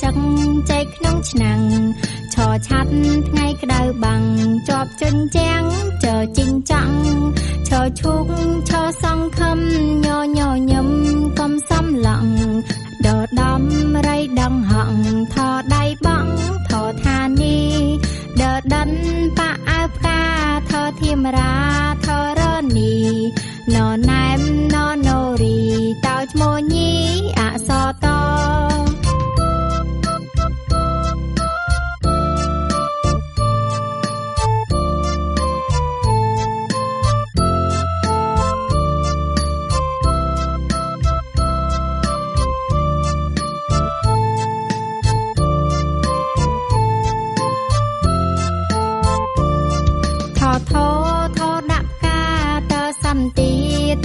ចឹងចែកក្នុងឆ្នាំងឆោឆាត់ថ្ងៃក្តៅបាំងជាប់ជញ្ជាំងចើជីងចង់ឆោឈូកឆោសង្ឃឹមញញញឹមកុំសំឡងដដំរៃដងហងថដៃបងថថានីដដិនប៉អើផ្កាថធាមរាថរនីណណែមណណូរីតោឈ្មោះញីអសត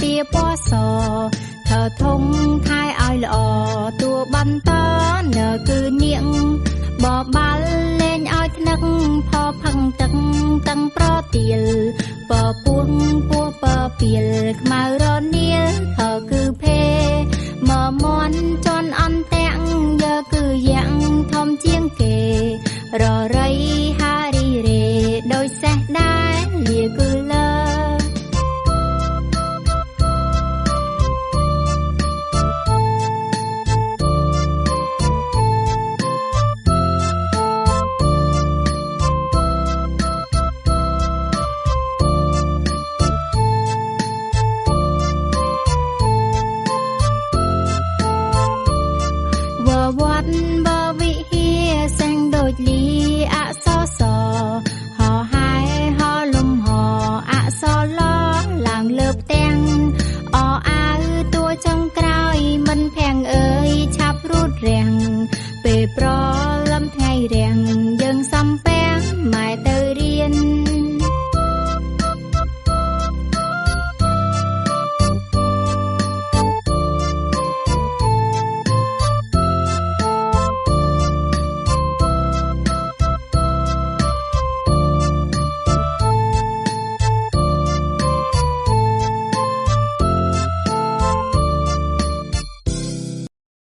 ទាពសថើធំខែឲ្យល្អតួបន្តនៅគឺនាងបបាល់លេងឲ្យថ្នឹកផផឹងទឹកតឹងប្រទាលពពួងពោះព